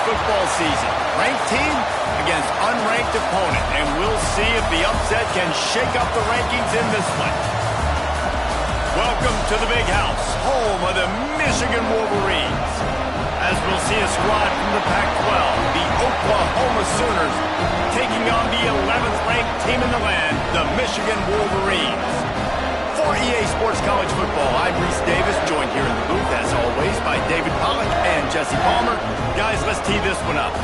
football season. Ranked team against unranked opponent. And we'll see if the upset can shake up the rankings in this one. Welcome to the Big House, home of the Michigan Wolverines. As we'll see a squad from the Pac-12, the Oklahoma Sooners, taking on the 11th ranked team in the land, the Michigan Wolverines. For EA Sports College Football, I'm Reese Davis, joined here in the booth, as always, by David Pollack and Jesse Palmer. Guys, let's tee this one up.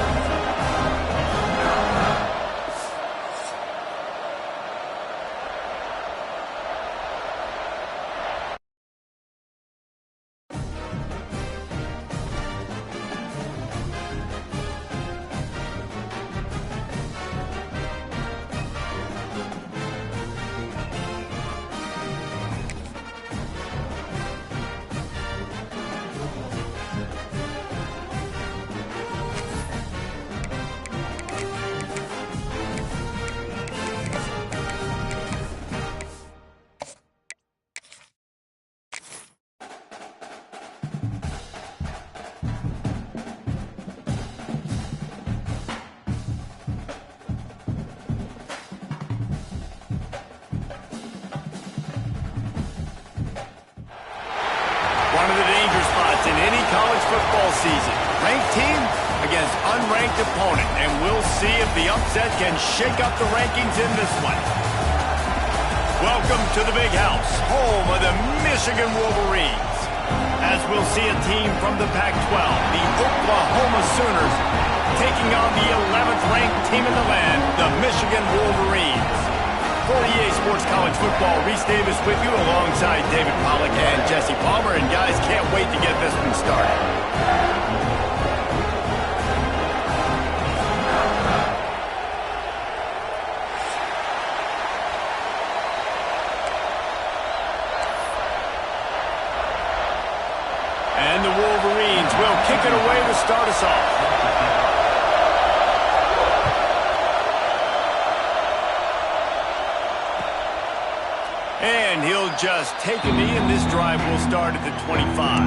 One of the danger spots in any college football season. Ranked team against unranked opponent. And we'll see if the upset can shake up the rankings in this one. Welcome to the Big House, home of the Michigan Wolverines. As we'll see a team from the Pac-12, the Oklahoma Sooners, taking on the 11th ranked team in the land, the Michigan Wolverines. For EA Sports College Football, Reese Davis with you alongside David Pollack and Jesse Palmer. And guys, can't wait to get this one started. And the Wolverines will kick it away to start us off. And he'll just take a knee, and this drive will start at the 25.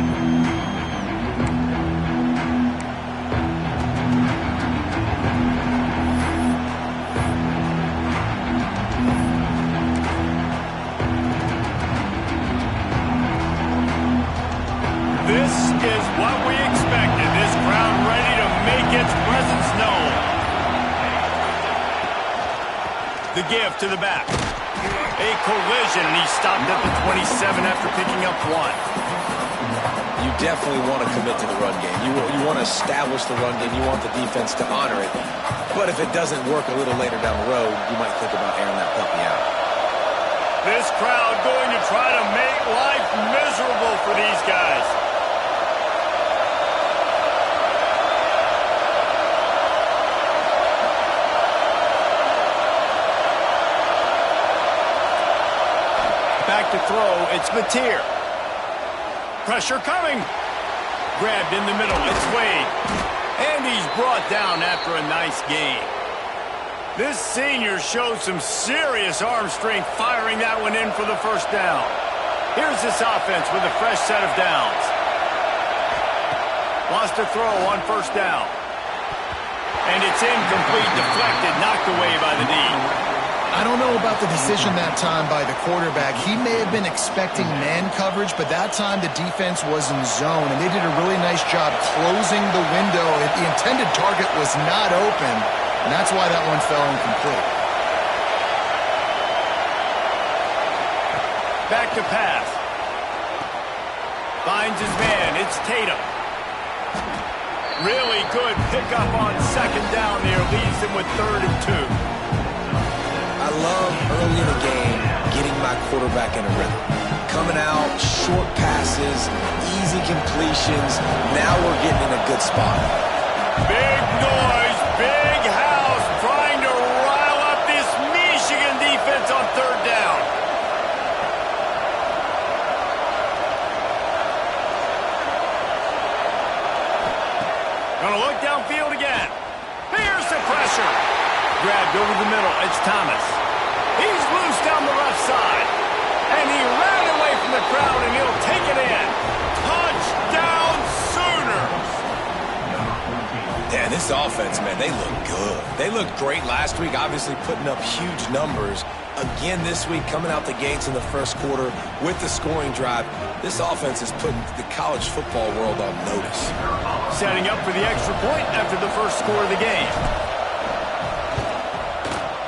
This is what we expected. This crowd ready to make its presence known. The give to the back. A collision, and he stopped at the 27 after picking up one. You definitely want to commit to the run game. You want to establish the run game. You want the defense to honor it. But if it doesn't work a little later down the road, you might think about airing that puppy out. This crowd going to try to make life miserable for these guys. Back to throw, it's Mateer. Pressure coming. Grabbed in the middle, it's Wade. And he's brought down after a nice gain. This senior shows some serious arm strength firing that one in for the first down. Here's this offense with a fresh set of downs. Lost a throw on first down. And it's incomplete, deflected, knocked away by the knee. I don't know about the decision that time by the quarterback. He may have been expecting man coverage, but that time the defense was in zone, and they did a really nice job closing the window. The intended target was not open, and that's why that one fell incomplete. Back to pass. Finds his man. It's Tatum. Really good pickup on second down there. Leaves him with 3rd and 2. I love early in the game getting my quarterback in a rhythm. Coming out, short passes, easy completions. Now we're getting in a good spot. Big noise, big house, trying to rile up this Michigan defense on 3rd down. Gonna look downfield again. Here's the pressure. Grabbed over the middle. It's Thomas. He's loose down the left side. And he ran away from the crowd, and he'll take it in. Touchdown, Sooners! This offense, man, they look good. They looked great last week, obviously putting up huge numbers. Again this week, coming out the gates in the first quarter with the scoring drive. This offense is putting the college football world on notice. Setting up for the extra point after the first score of the game.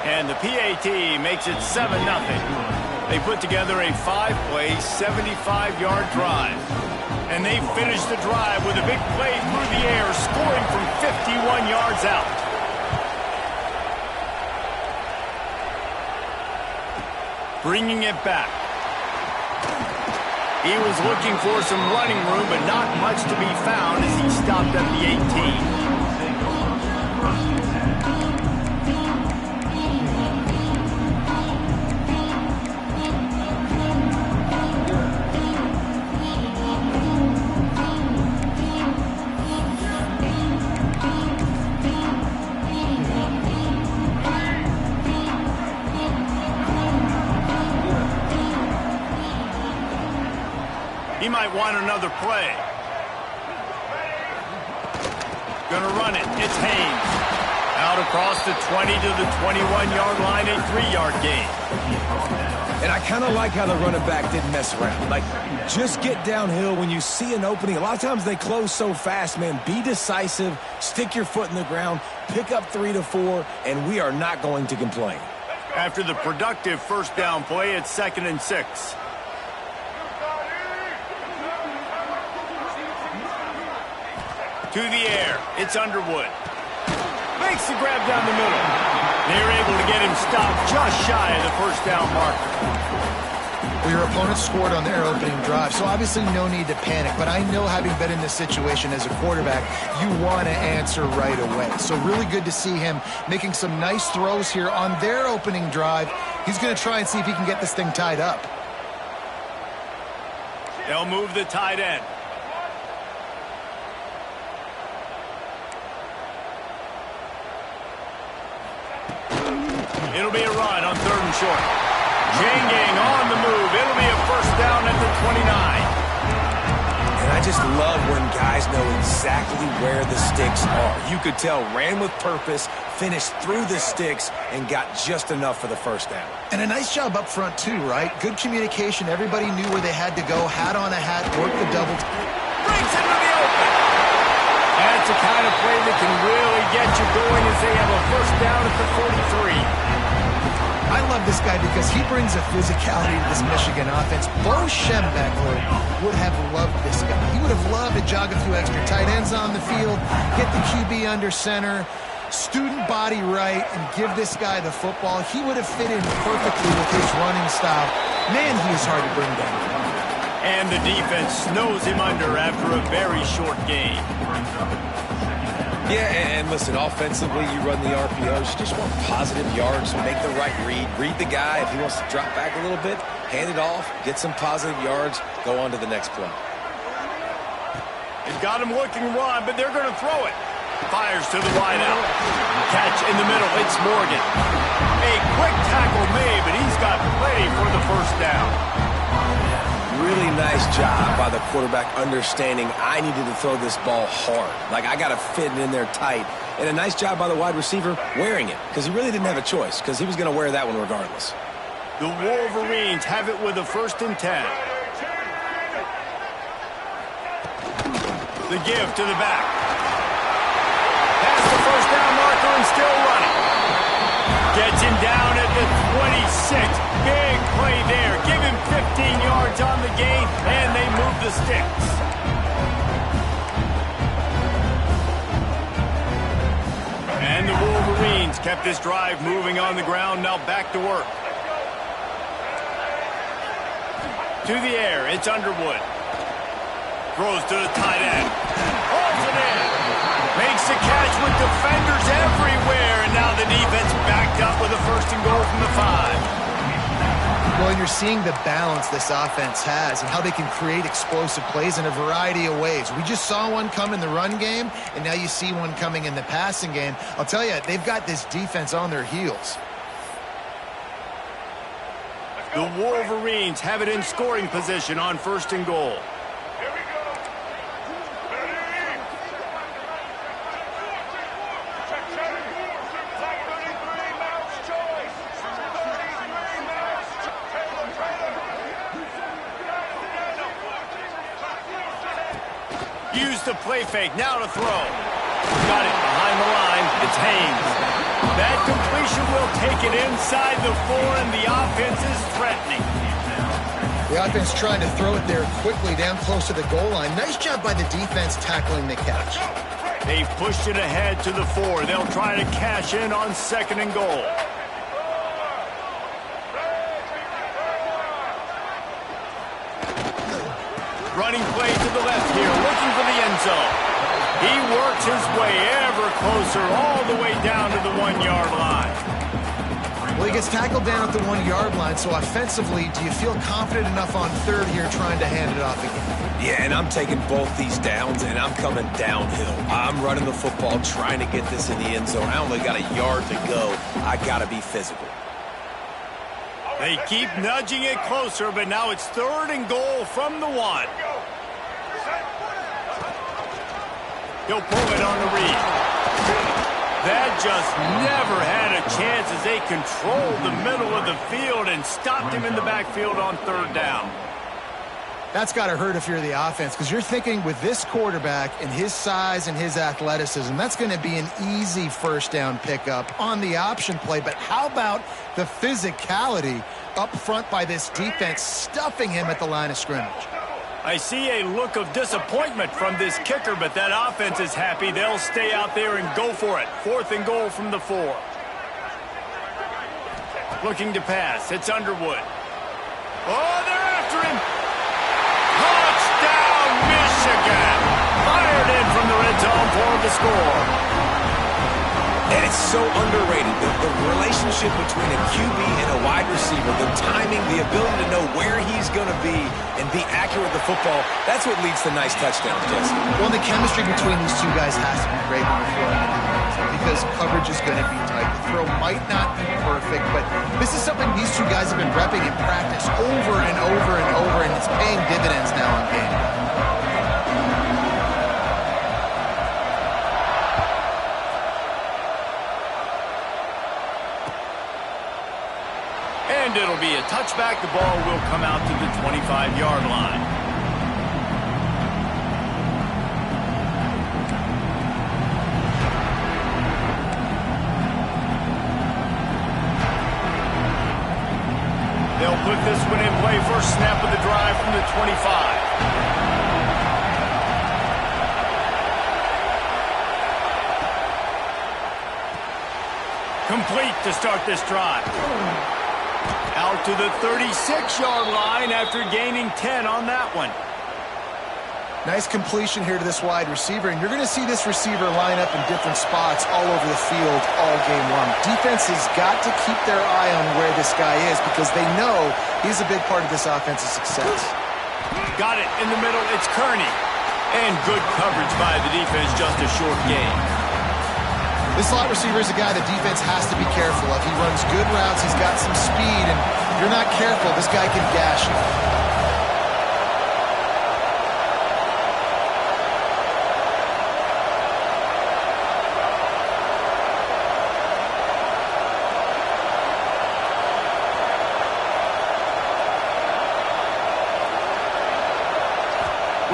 And the PAT makes it 7-0. They put together a 5-play, 75-yard drive. And they finish the drive with a big play through the air, scoring from 51 yards out. Bringing it back. He was looking for some running room, but not much to be found as he stopped at the 18. He might want another play. Gonna run it. It's Haynes. Out across the 20 to the 21-yard line, a 3-yard gain. And I kind of like how the running back didn't mess around. Like, just get downhill when you see an opening. A lot of times they close so fast, man. Be decisive. Stick your foot in the ground. Pick up 3 to 4, and we are not going to complain. After the productive first down play, it's 2nd and 6. To the air, it's Underwood. Makes the grab down the middle. They're able to get him stopped just shy of the first down marker. Well, your opponent scored on their opening drive, so obviously no need to panic. But I know, having been in this situation as a quarterback, you want to answer right away. So really good to see him making some nice throws here on their opening drive. He's going to try and see if he can get this thing tied up. They'll move the tight end. It'll be a run on 3rd and short. Janging on the move. It'll be a first down at the 29. And I just love when guys know exactly where the sticks are. You could tell, ran with purpose, finished through the sticks, and got just enough for the first down. And a nice job up front, too, right? Good communication. Everybody knew where they had to go. Hat on a hat, work the double. Breaks into the open. That's the kind of play that can really get you going as they have a first down at the 43. I love this guy because he brings a physicality to this Michigan offense. Bo Schembechler would have loved this guy. He would have loved to jog a few extra tight ends on the field, get the QB under center, student body right, and give this guy the football. He would have fit in perfectly with his running style. Man, he is hard to bring down. And the defense snows him under after a very short game. Yeah, and listen, offensively, you run the RPOs. You just want positive yards, make the right read. Read the guy. If he wants to drop back a little bit, hand it off, get some positive yards, go on to the next play. They've got him looking run, but they're going to throw it. Fires to the wide out. Catch in the middle. It's Morgan. A quick tackle made, but he's got plenty for the first down. Really nice job by the quarterback understanding I needed to throw this ball hard. Like, I got to fit it in there tight. And a nice job by the wide receiver wearing it, because he really didn't have a choice, because he was going to wear that one regardless. The Wolverines have it with a 1st and 10. The give to the back. Past the first down marker and still running. Gets him down at the 26. Big play there. Give him 15 yards on the gain, and they move the sticks. And the Wolverines kept this drive moving on the ground. Now back to work. To the air, it's Underwood. Throws to the tight end. Holds it in. Makes the catch with defenders everywhere, and now the defense backed up with a 1st and goal from the 5. Well, and you're seeing the balance this offense has and how they can create explosive plays in a variety of ways. We just saw one come in the run game, and now you see one coming in the passing game. I'll tell you, they've got this defense on their heels. The Wolverines have it in scoring position on 1st and goal. Use the play fake. Now to throw. Got it behind the line. It's Haynes. That completion will take it inside the 4, and the offense is threatening. The offense trying to throw it there quickly down close to the goal line. Nice job by the defense tackling the catch. They've pushed it ahead to the 4. They'll try to cash in on 2nd and goal. Running play to the left here, looking for the end zone. He works his way ever closer, all the way down to the 1-yard line. Well, he gets tackled down at the 1-yard line, so offensively, do you feel confident enough on 3rd here trying to hand it off again? Yeah, and I'm taking both these downs, and I'm coming downhill. I'm running the football, trying to get this in the end zone. I only got a yard to go. I got to be physical. They keep nudging it closer, but now it's 3rd and goal from the 1. He'll pull it on the read. That just never had a chance as they controlled the middle of the field and stopped him in the backfield on 3rd down. That's got to hurt if you're the offense, because you're thinking with this quarterback and his size and his athleticism, that's going to be an easy 1st down pickup on the option play. But how about the physicality up front by this defense, stuffing him at the line of scrimmage? I see a look of disappointment from this kicker, but that offense is happy. They'll stay out there and go for it. 4th and goal from the 4. Looking to pass. It's Underwood. Oh, they're after him. Touchdown, Michigan. Fired in from the red zone for the score. And it's so underrated, the relationship between a QB and a wide receiver, the timing, the ability to know where he's going to be and be accurate with the football, that's what leads to nice touchdowns, Jesse. Well, the chemistry between these two guys has to be great when you're throwing into the end zone, because coverage is going to be tight. The throw might not be perfect, but this is something these two guys have been repping in practice over and over and over, and it's paying dividends now in game. And it'll be a touchback. The ball will come out to the 25-yard line. They'll put this one in play. First snap of the drive from the 25. Complete to start this drive. Out to the 36-yard line after gaining 10 on that one. Nice completion here to this wide receiver, and you're going to see this receiver line up in different spots all over the field all game long. Defense has got to keep their eye on where this guy is, because they know he's a big part of this offense's success. Got it in the middle. It's Kearney. And good coverage by the defense, just a short gain. This slot receiver is a guy the defense has to be careful of. He runs good routes. He's got some speed, and if you're not careful, this guy can gash you.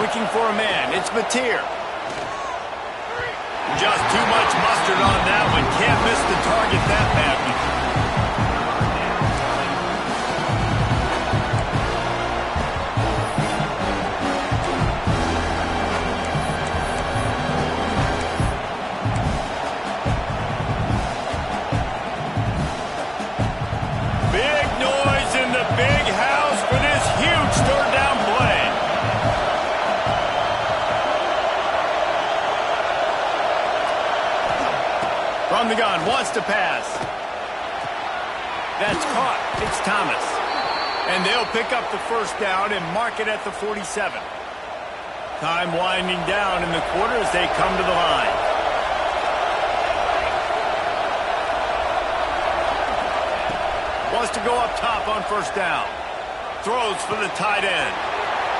Looking for a man. It's Mateer. Just too much mustard on that one. Can't miss the target that badly. Big noise in the big house for this huge 3rd down play. From the gun, wants to pass. That's caught. It's Thomas. And they'll pick up the 1st down and mark it at the 47. Time winding down in the quarter as they come to the line. Wants to go up top on 1st down. Throws for the tight end.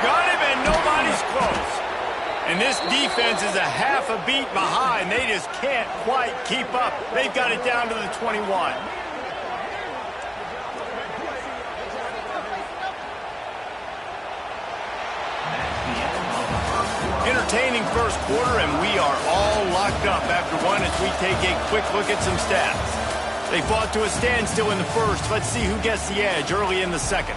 Got him, and nobody's close. And this defense is a half a beat behind. They just can't quite keep up. They've got it down to the 21. Entertaining first quarter, and we are all locked up after one as we take a quick look at some stats. They fought to a standstill in the first. Let's see who gets the edge early in the second.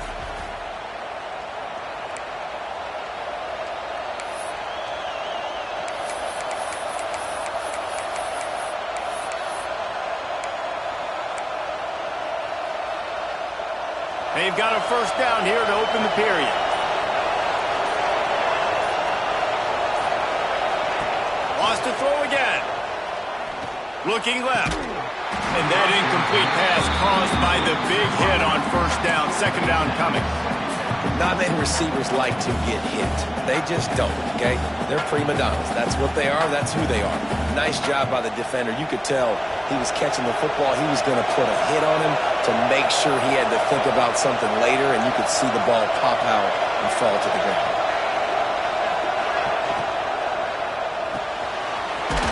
They've got a first down here to open the period. Wants to throw again. Looking left. And that incomplete pass caused by the big hit on first down. Second down coming. Not many receivers like to get hit. They just don't, okay? They're prima donnas. That's what they are. That's who they are. Nice job by the defender. You could tell he was catching the football. He was going to put a hit on him to make sure he had to think about something later, and you could see the ball pop out and fall to the ground.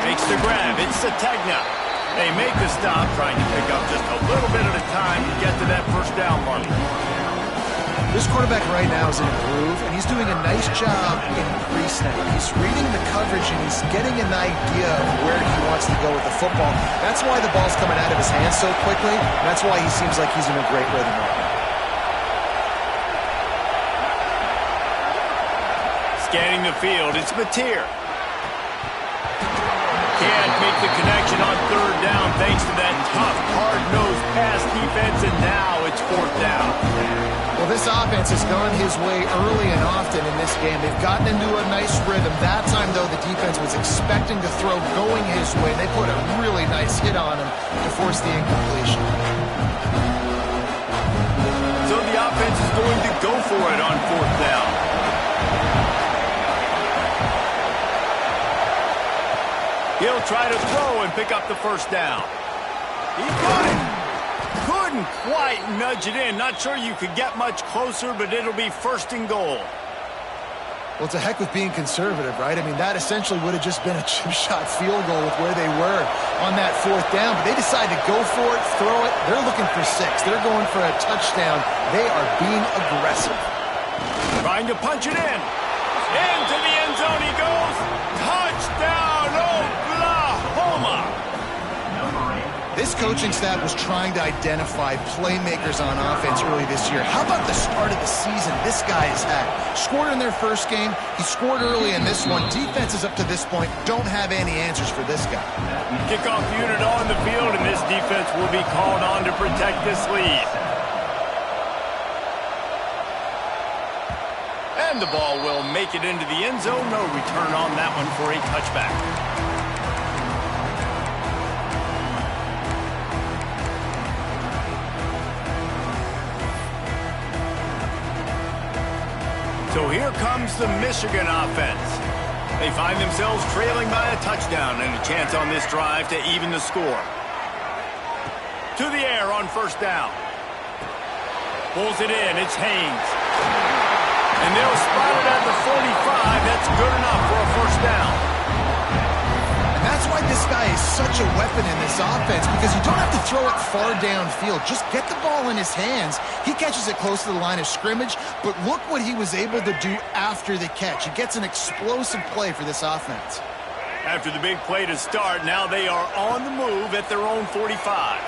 Makes the grab. It's Sategna. They make the stop, trying to pick up just a little bit at a time to get to that first down mark. This quarterback right now is in a groove, and he's doing a nice job in pre-snap. He's reading the coverage, and he's getting an idea of where he wants to go with the football. That's why the ball's coming out of his hands so quickly. That's why he seems like he's in a great rhythm right now. Scanning the field, it's Mateer. Can't make the connection on third down thanks to that tough, hard-nosed pass defense, and now it's fourth down. Well, this offense has gone his way early and often in this game. They've gotten into a nice rhythm. That time, though, the defense was expecting to throw going his way. They put a really nice hit on him to force the incompletion. So the offense is going to go for it on fourth down. He'll try to throw and pick up the first down. He couldn't quite nudge it in. Not sure you could get much closer, but it'll be first and goal. Well, it's a heck of being conservative, right? I mean, that essentially would have just been a chip-shot field goal with where they were on that fourth down. But they decided to go for it, throw it. They're looking for 6. They're going for a touchdown. They are being aggressive. Trying to punch it in. Into the end zone he goes. Touchdown, Oklahoma! This coaching staff was trying to identify playmakers on offense early this year. How about the start of the season this guy has had? Scored in their first game. He scored early in this one. Defenses up to this point don't have any answers for this guy. Kickoff unit on the field, and this defense will be called on to protect this lead. And the ball will make it into the end zone. No return on that one for a touchback. So here comes the Michigan offense. They find themselves trailing by a touchdown and a chance on this drive to even the score. To the air on first down. Pulls it in. It's Haynes. And they'll spot it at the 45. That's good enough for a first down. And that's why this guy is such a weapon in this offense, because you don't have to throw it far downfield. Just get the ball in his hands. He catches it close to the line of scrimmage, but look what he was able to do after the catch. He gets an explosive play for this offense. After the big play to start, now they are on the move at their own 45.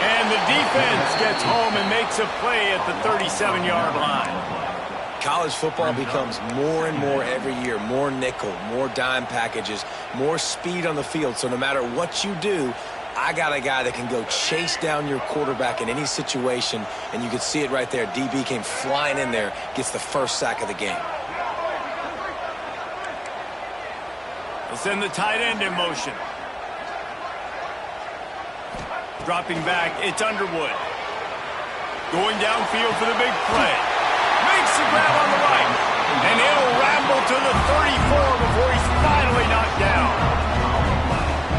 And the defense gets home and makes a play at the 37-yard line. College football becomes more and more every year, more nickel, more dime packages, more speed on the field. So no matter what you do, I got a guy that can go chase down your quarterback in any situation, and you can see it right there. DB came flying in there, gets the first sack of the game. They'll send the tight end in motion. Dropping back, it's Underwood. Going downfield for the big play. Makes the grab on the right. And he'll ramble to the 34 before he's finally knocked down.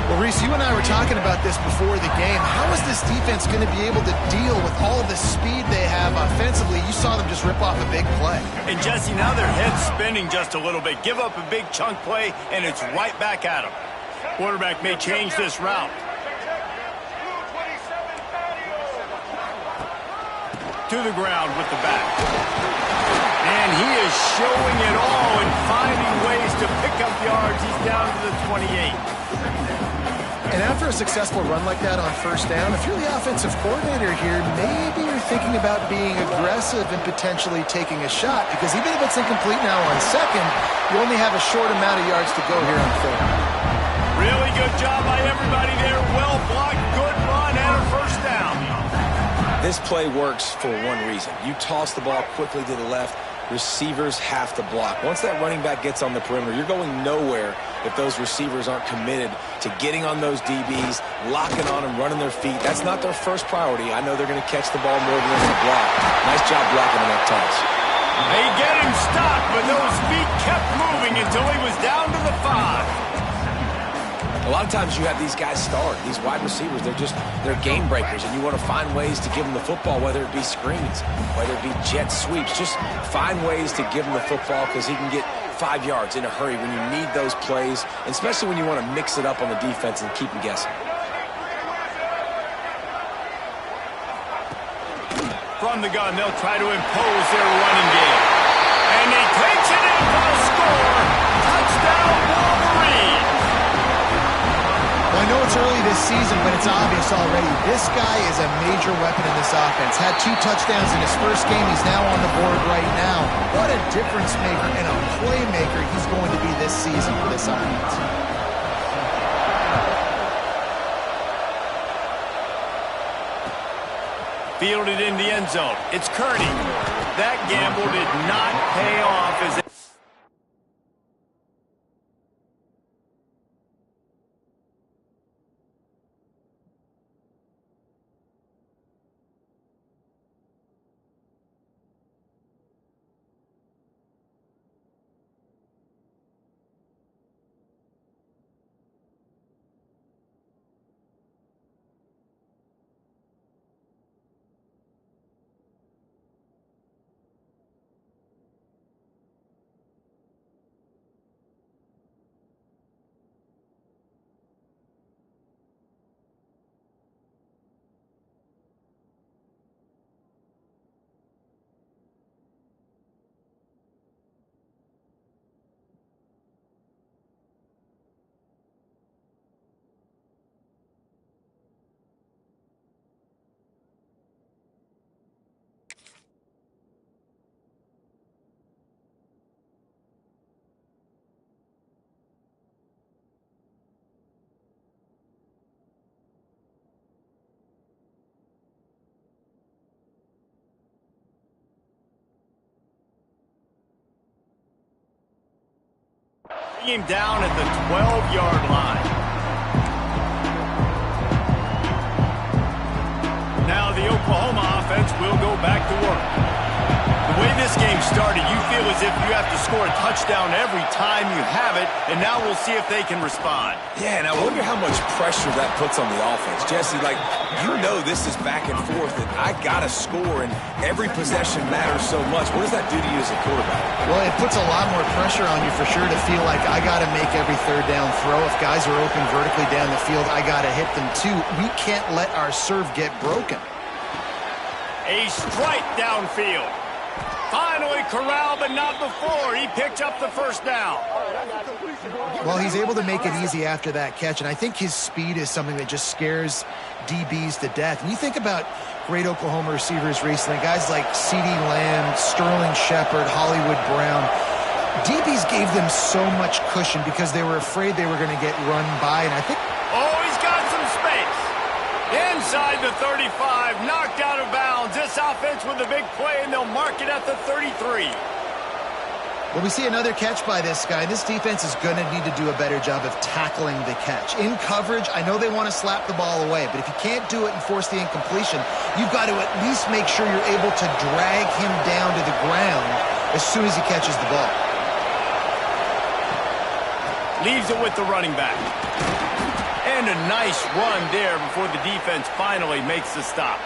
Well, Reese, you and I were talking about this before the game. How is this defense going to be able to deal with all of the speed they have offensively? You saw them just rip off a big play. And Jesse, now their head's spinning just a little bit. Give up a big chunk play, and it's right back at them. Quarterback may change this route. To the ground with the back. And he is showing it all and finding ways to pick up yards. He's down to the 28. And after a successful run like that on first down, if you're the offensive coordinator here, maybe you're thinking about being aggressive and potentially taking a shot, because even if it's incomplete now on second, you only have a short amount of yards to go here on third. Really good job by everybody there. Well blocked, good run, and a first down. This play works for one reason. You toss the ball quickly to the left, receivers have to block. Once that running back gets on the perimeter, you're going nowhere if those receivers aren't committed to getting on those DBs, locking on them, running their feet. That's not their first priority. I know they're going to catch the ball more than they're going to block. Nice job blocking on that toss. They get him stopped, but those feet kept moving until he was down to the 5. A lot of times you have these guys start, these wide receivers, they're game breakers, and you want to find ways to give them the football, whether it be screens, whether it be jet sweeps. Just find ways to give him the football, because he can get 5 yards in a hurry when you need those plays, especially when you want to mix it up on the defense and keep them guessing. From the gun, they'll try to impose their running game. And he takes it in for a score. Touchdown, Wolverine. Well, I know it's early this season, but it's obvious already. This guy is a major weapon in this offense. Had 2 touchdowns in his first game. He's now on the board right now. What a difference maker and a playmaker he's going to be this season for this offense. Fielded in the end zone. It's Kearney. That gamble did not pay off as him down at the 12-yard line. Now the Oklahoma offense will go back to work. The way this game started, you feel as if you have to score a touchdown every time you have it, and now we'll see if they can respond. Yeah, and I wonder how much pressure that puts on the offense. Jesse, like, you know this is back and forth, and I got to score, and every possession matters so much. What does that do to you as a quarterback? Well, it puts a lot more pressure on you for sure to feel like I got to make every third down throw. If guys are open vertically down the field, I got to hit them too. We can't let our serve get broken. A strike downfield. Finally corralled, but not before. He picked up the first down. Well, he's able to make it easy after that catch, and I think his speed is something that just scares DBs to death. And you think about great Oklahoma receivers recently, guys like CeeDee Lamb, Sterling Shepard, Hollywood Brown. DBs gave them so much cushion because they were afraid they were going to get run by, and I think... Oh, he's got some space. Inside the 35, knocked out of bounds. This offense with a big play, and they'll mark it at the 33. Well, we see another catch by this guy. This defense is going to need to do a better job of tackling the catch. In coverage, I know they want to slap the ball away, but if you can't do it and force the incompletion, you've got to at least make sure you're able to drag him down to the ground as soon as he catches the ball. Leaves it with the running back. And a nice run there before the defense finally makes the stop.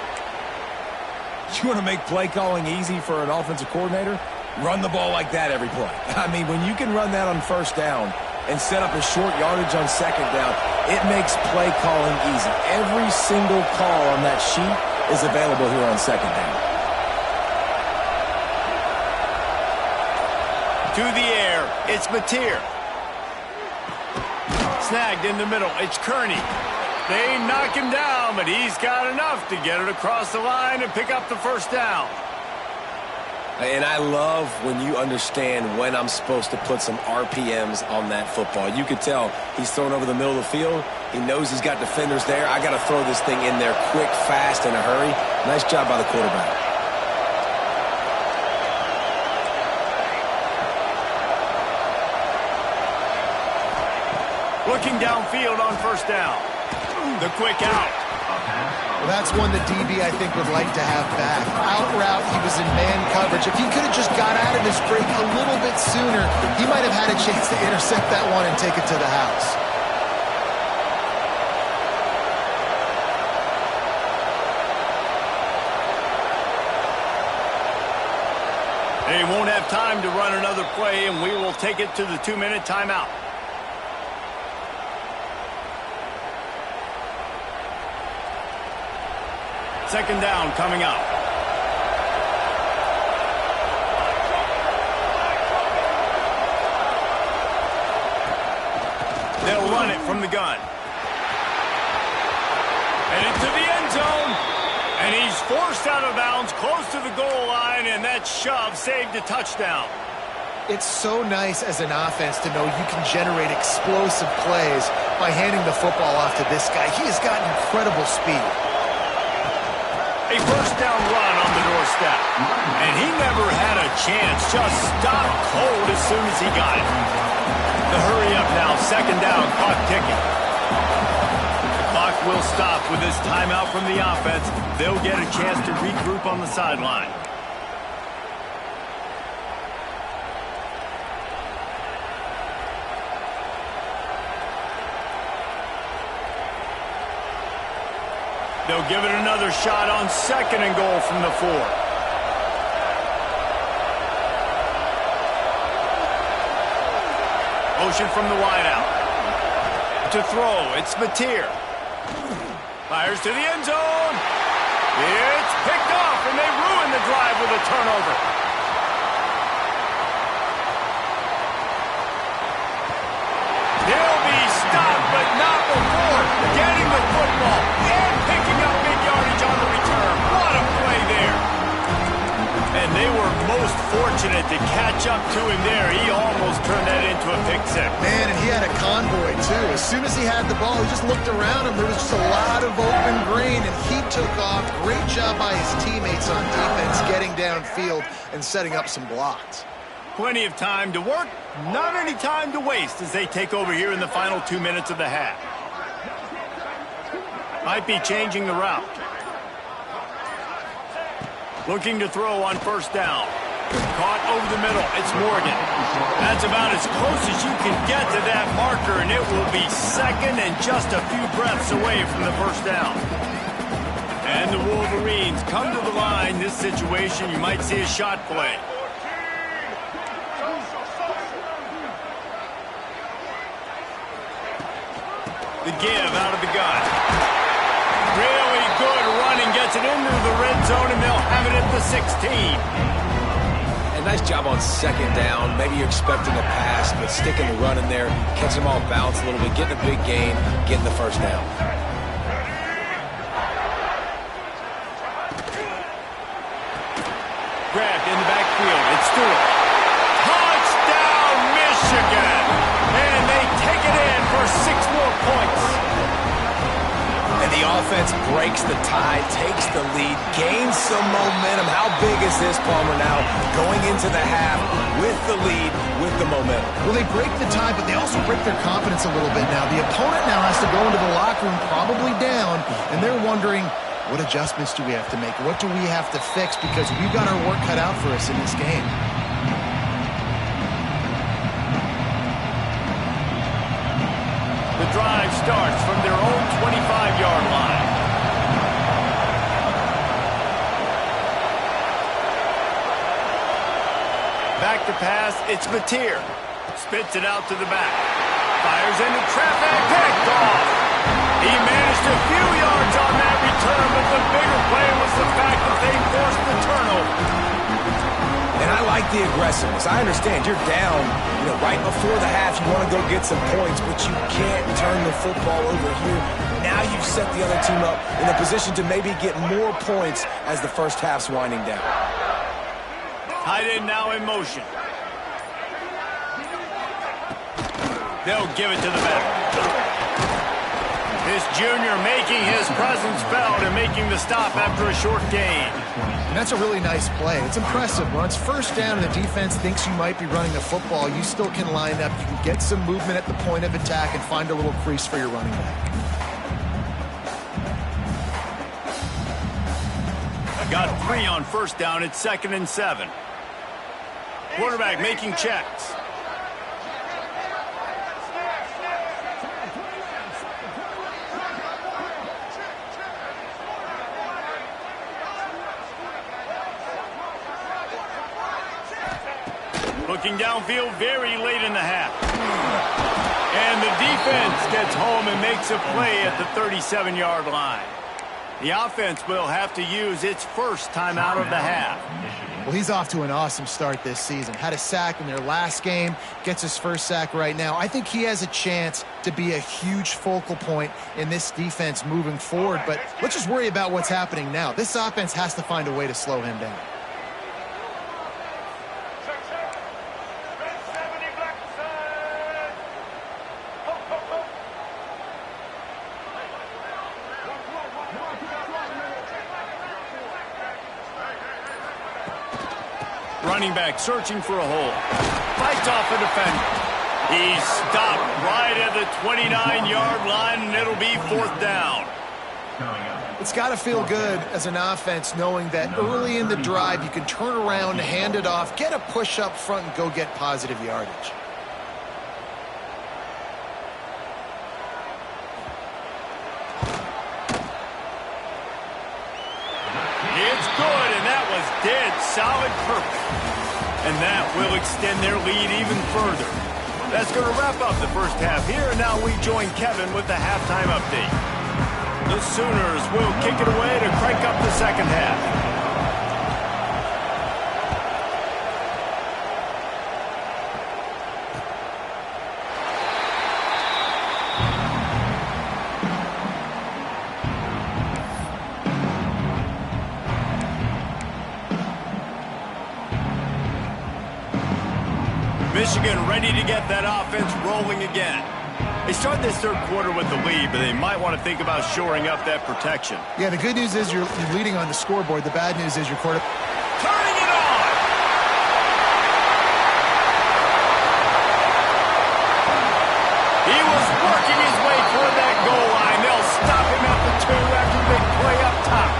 You want to make play calling easy for an offensive coordinator? Run the ball like that every play. I mean, when you can run that on first down and set up a short yardage on second down, it makes play calling easy. Every single call on that sheet is available here on second down. To the air, it's Mateer. Snagged in the middle, it's Kearney. They knock him down, but he's got enough to get it across the line and pick up the first down. And I love when you understand when I'm supposed to put some RPMs on that football. You could tell he's thrown over the middle of the field. He knows he's got defenders there. I got to throw this thing in there quick, fast, in a hurry. Nice job by the quarterback. Looking downfield on first down. The quick out. Well, that's one the DB, I think, would like to have back. Out route, he was in man coverage. If he could have just got out of his break a little bit sooner, he might have had a chance to intercept that one and take it to the house. They won't have time to run another play, and we will take it to the 2-minute timeout. Second down coming up. They'll run it from the gun. And into the end zone. And he's forced out of bounds close to the goal line, and that shove saved a touchdown. It's so nice as an offense to know you can generate explosive plays by handing the football off to this guy. He has got incredible speed. A first down run on the doorstep. And he never had a chance. Just stopped cold as soon as he got it. The hurry up now. Second down. Clock ticking. The clock will stop with this timeout from the offense. They'll get a chance to regroup on the sideline. They'll give it another shot on second and goal from the 4. Motion from the wideout. To throw, it's Mateer. Fires to the end zone. It's picked off, and they ruin the drive with a turnover. They'll be stopped, but not before getting the football and picking up big yardage on the return. What a play there. And they were most fortunate to catch up to him there. He almost turned that into a pick six. Man, and he had a convoy, too. As soon as he had the ball, he just looked around him. There was just a lot of open green, and he took off. Great job by his teammates on defense getting downfield and setting up some blocks. Plenty of time to work, not any time to waste as they take over here in the final 2 minutes of the half. Might be changing the route. Looking to throw on first down. Caught over the middle. It's Morgan. That's about as close as you can get to that marker, and it will be second and just a few breaths away from the first down. And the Wolverines come to the line. This situation, you might see a shot play. The give out of the gun. Really good running, gets it into the red zone, and they'll have it at the 16. And nice job on second down. Maybe you're expecting a pass, but sticking the run in there, catching them all bounce a little bit, getting a big gain, getting the first down. Grabbed in the backfield. It's Stewart. Touchdown, Michigan! And they take it in for 6 more points. And the offense breaks the tie, takes the lead, gains some momentum. How big is this, Palmer, now going into the half with the lead, with the momentum? Well, they break the tie, but they also break their confidence a little bit now. The opponent now has to go into the locker room probably down, and they're wondering, what adjustments do we have to make? What do we have to fix? Because we've got our work cut out for us in this game. The drive starts from their own 25-yard line. Back to pass, it's Mateer. Spits it out to the back. Fires into traffic, picked off. He managed a few yards on that return, but the bigger play was the fact that they forced the turnover. And And I like the aggressiveness. I understand you're down, right before the half. You want to go get some points, but you can't turn the football over here. Now you've set the other team up in a position to maybe get more points as the first half's winding down. Tight end now in motion. They'll give it to the back. This junior making his presence felt and making the stop after a short gain. And that's a really nice play. It's impressive. When it's first down and the defense thinks you might be running the football, you still can line up. You can get some movement at the point of attack and find a little crease for your running back. Got 3 on first down. It's 2nd and 7. Quarterback making checks. Looking downfield very late in the half. And the defense gets home and makes a play at the 37-yard line. The offense will have to use its first timeout of the half. Well, he's off to an awesome start this season. Had a sack in their last game, gets his first sack right now. I think he has a chance to be a huge focal point in this defense moving forward, but let's just worry about what's happening now. This offense has to find a way to slow him down. Running back searching for a hole. Fights off a defender. He's stopped right at the 29-yard line, and it'll be 4th down. It's got to feel good as an offense knowing that early in the drive you can turn around, hand it off, get a push up front, and go get positive yardage. It's good, and that was dead solid perfect. And that will extend their lead even further. That's going to wrap up the first half here, and now we join Kevin with the halftime update. The Sooners will kick it away to crank up the second half. Michigan ready to get that offense rolling again. They start this third quarter with the lead, but they might want to think about shoring up that protection. Yeah, the good news is you're leading on the scoreboard. The bad news is your quarterback. Turning it on! He was working his way toward that goal line. They'll stop him at the 2 after the big play up top.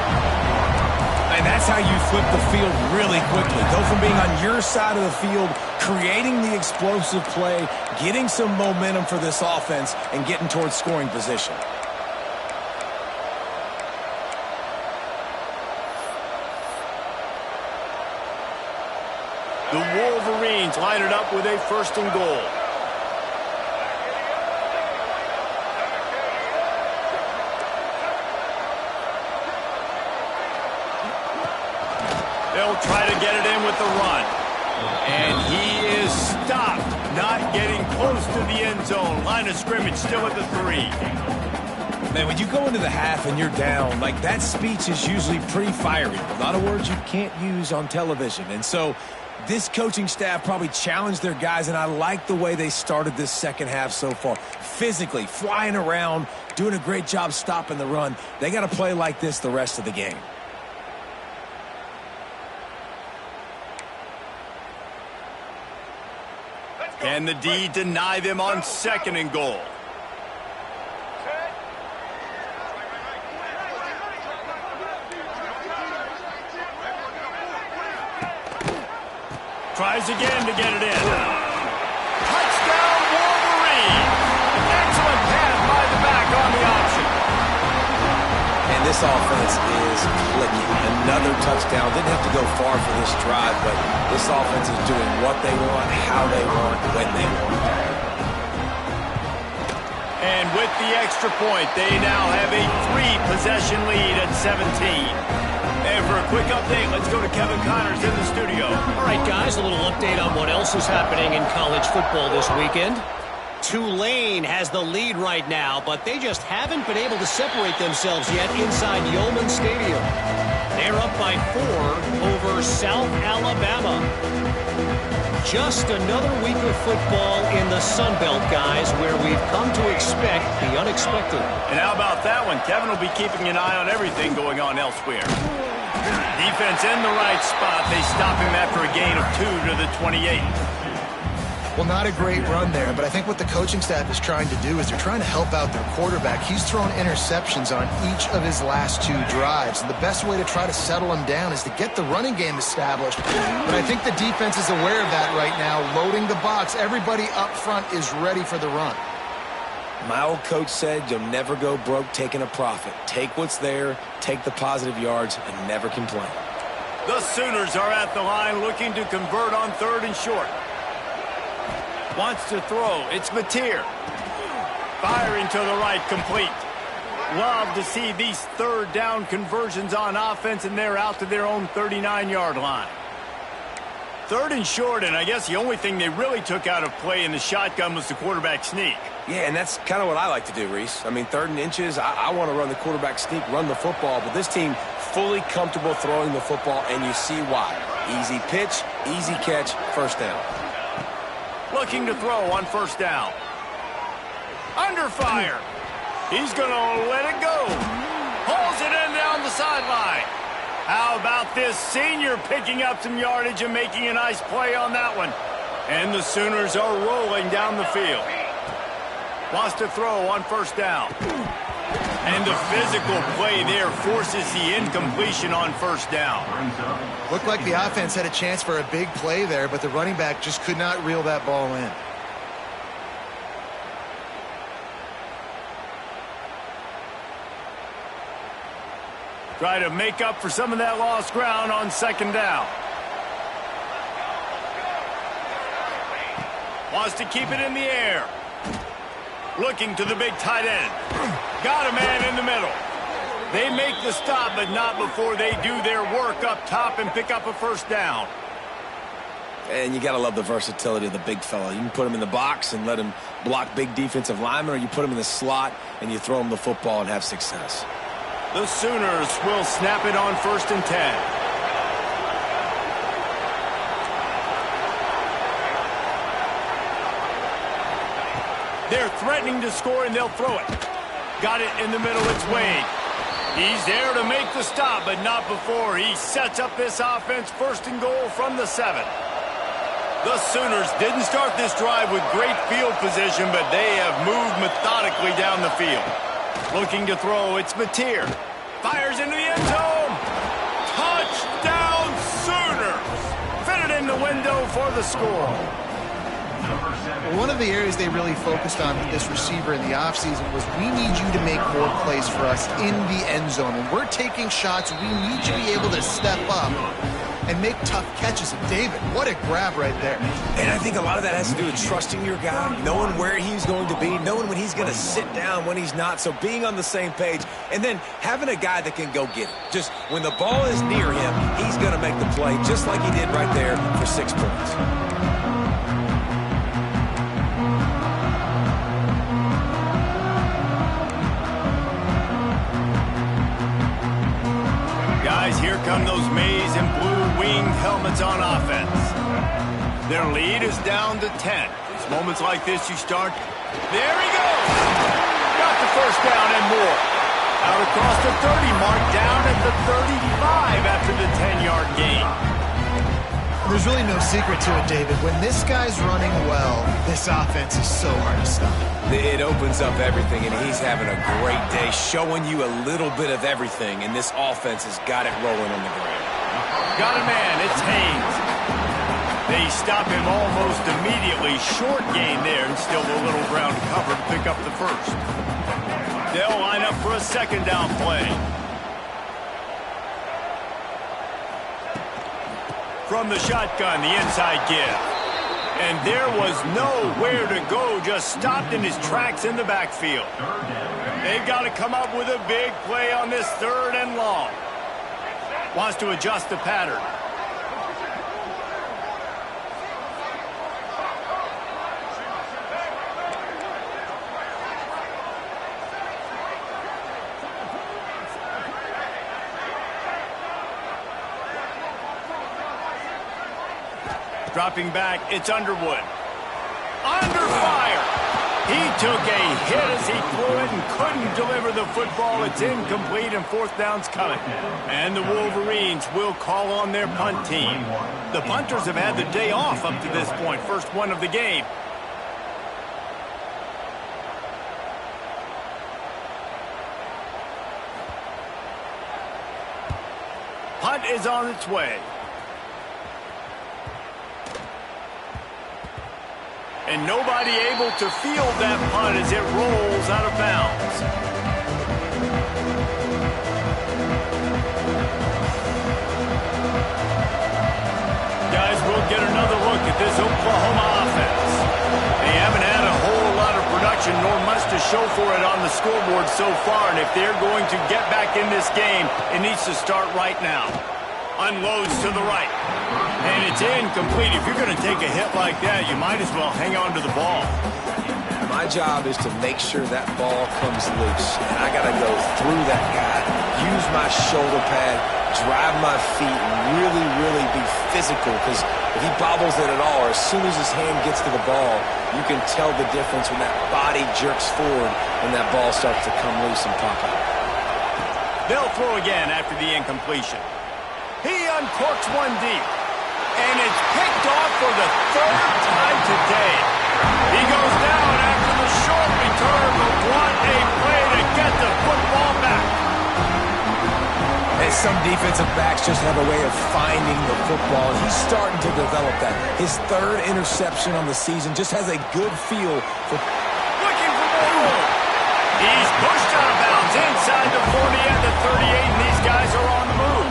And that's how you flip the field really quickly. Go from being on your side of the field, creating the explosive play, getting some momentum for this offense, and getting towards scoring position. The Wolverines line it up with a 1st and goal. They'll try to get it in with the run. And he is stopped, not getting close to the end zone. Line of scrimmage still at the 3. Man, when you go into the half and you're down, like that speech is usually pretty fiery. A lot of words you can't use on television. And so this coaching staff probably challenged their guys, and I like the way they started this second half so far. Physically, flying around, doing a great job stopping the run. They got to play like this the rest of the game. Can the D deny them on 2nd and goal? Tries again to get it in. Touchdown, Wolverine! Excellent pass by the back on the option. And this offense is clicking. Another touchdown. Didn't have to go far for this drive, but this offense is doing what they want, how they want, when they want. And with the extra point, they now have a 3-possession lead at 17. And for a quick update, let's go to Kevin Connors in the studio. All right, guys, a little update on what else is happening in college football this weekend. Tulane has the lead right now, but they just haven't been able to separate themselves yet inside Yeoman Stadium. They're up by 4 over South Alabama. Just another week of football in the Sun Belt, guys, where we've come to expect the unexpected. And how about that one? Kevin will be keeping an eye on everything going on elsewhere. Defense in the right spot. They stop him after a gain of 2 to the 28. Well, not a great run there, but I think what the coaching staff is trying to do is they're trying to help out their quarterback. He's thrown interceptions on each of his last 2 drives, and the best way to try to settle him down is to get the running game established. But I think the defense is aware of that right now, loading the box. Everybody up front is ready for the run. My old coach said you'll never go broke taking a profit. Take what's there, take the positive yards, and never complain. The Sooners are at the line looking to convert on 3rd and short. Wants to throw. It's Mateer. Firing to the right, complete. Love to see these 3rd down conversions on offense, and they're out to their own 39-yard line. 3rd and short, and I guess the only thing they really took out of play in the shotgun was the quarterback sneak. Yeah, and that's kind of what I like to do, Reese. I mean, 3rd and inches, I want to run the quarterback sneak, run the football, but this team fully comfortable throwing the football, and you see why. Easy pitch, easy catch, 1st down. Looking to throw on 1st down. Under fire. He's going to let it go. Pulls it in down the sideline. How about this senior picking up some yardage and making a nice play on that one? And the Sooners are rolling down the field. Wants to throw on 1st down. And the physical play there forces the incompletion on 1st down. Looked like the offense had a chance for a big play there, but the running back just could not reel that ball in. Try to make up for some of that lost ground on 2nd down. Wants to keep it in the air. Looking to the big tight end. Got a man in the middle. They make the stop, but not before they do their work up top and pick up a 1st down. And you got to love the versatility of the big fella. You can put him in the box and let him block big defensive linemen, or you put him in the slot and you throw him the football and have success. The Sooners will snap it on 1st and 10. They're threatening to score, and they'll throw it. Got it in the middle. It's Wade. He's there to make the stop, but not before he sets up this offense 1st and goal from the 7. The Sooners didn't start this drive with great field position, but they have moved methodically down the field. Looking to throw, it's Mateer. Fires into the end zone. Touchdown, Sooners. Fitted in the window for the score. One of the areas they really focused on with this receiver in the offseason was, we need you to make more plays for us in the end zone. When we're taking shots, we need you to be able to step up and make tough catches. And David, what a grab right there. And I think a lot of that has to do with trusting your guy, knowing where he's going to be, knowing when he's going to sit down, when he's not. So being on the same page, and then having a guy that can go get it. Just when the ball is near him, he's going to make the play, just like he did right there for 6 points. Here come those maize and blue-winged helmets on offense. Their lead is down to 10. It's moments like this you start. There he goes! Got the 1st down and more. Out across the 30 mark, down at the 35 after the 10-yard gain. There's really no secret to it, David. When this guy's running well, this offense is so hard to stop. It opens up everything, and he's having a great day, showing you a little bit of everything, and this offense has got it rolling on the ground. Got a man, it's Haynes. They stop him almost immediately. Short gain there, and still a little ground to cover to pick up the 1st. They'll line up for a 2nd down play. From the shotgun, the inside give. And there was nowhere to go, just stopped in his tracks in the backfield. They've got to come up with a big play on this 3rd and long. Wants to adjust the pattern. Dropping back, it's Underwood. Under fire! He took a hit as he threw it and couldn't deliver the football. It's incomplete and fourth down's coming. And the Wolverines will call on their punt team. The punters have had the day off up to this point. First one of the game. Punt is on its way. And nobody able to field that punt as it rolls out of bounds. Guys, we'll get another look at this Oklahoma offense. They haven't had a whole lot of production, nor much to show for it on the scoreboard so far. And if they're going to get back in this game, it needs to start right now. Unloads to the right. And it's incomplete. If you're going to take a hit like that, you might as well hang on to the ball. My job is to make sure that ball comes loose. And I got to go through that guy, use my shoulder pad, drive my feet, and really, really be physical. Because if he bobbles it at all, or as soon as his hand gets to the ball, you can tell the difference when that body jerks forward when that ball starts to come loose and pop out. They'll throw again after the incompletion. He uncorks one deep. And it's picked off for the third time today. He goes down after the short return, but what a play to get the football back. And some defensive backs just have a way of finding the football. He's starting to develop that. His third interception on the season just has a good feel for... Looking for more room. He's pushed out of bounds inside the 40 and the 38, and these guys are on the move.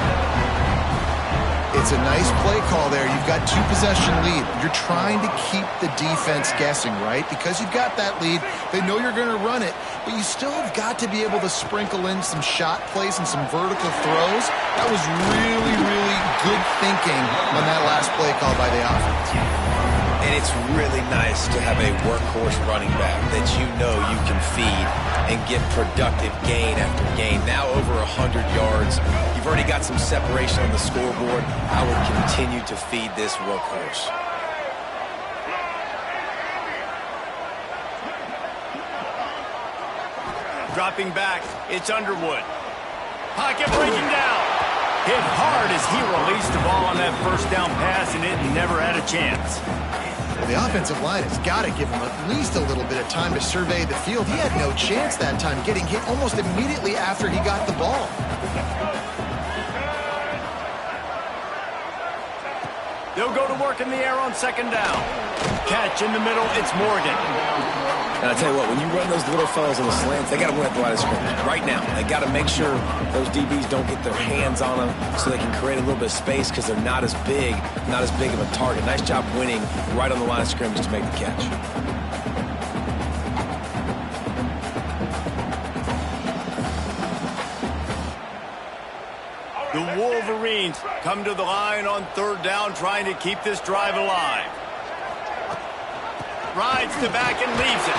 It's a nice play call there. You've got two-possession lead. You're trying to keep the defense guessing, right? Because you've got that lead, they know you're going to run it, but you still have got to be able to sprinkle in some shot plays and some vertical throws. That was really, really good thinking on that last play call by the offense. And it's really nice to have a workhorse running back that you know you can feed and get productive gain after gain. Now over 100 yards. You've already got some separation on the scoreboard. I would continue to feed this workhorse. Dropping back, it's Underwood. Pocket breaking down. Hit hard as he released the ball on that first down pass, and it never had a chance. The offensive line has got to give him at least a little bit of time to survey the field. He had no chance that time, getting hit almost immediately after he got the ball. They'll go to work in the air on second down. Catch in the middle, it's Morgan. And I tell you what, when you run those little fellas on the slants, they got to win at the line of scrimmage right now. They got to make sure those DBs don't get their hands on them so they can create a little bit of space because they're not as big of a target. Nice job winning right on the line of scrimmage to make the catch. The Wolverines come to the line on third down, trying to keep this drive alive. Rides the back and leaves it.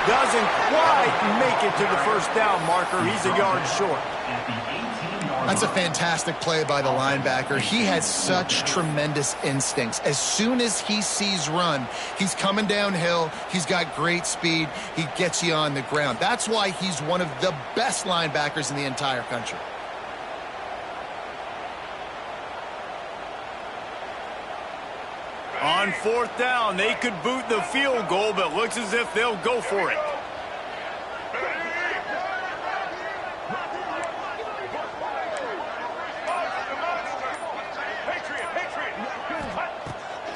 Doesn't quite make it to the first down marker. He's a yard short. That's a fantastic play by the linebacker. He has such tremendous instincts. As soon as he sees run, he's coming downhill. He's got great speed. He gets you on the ground. That's why he's one of the best linebackers in the entire country. On fourth down, they could boot the field goal, but looks as if they'll go for it.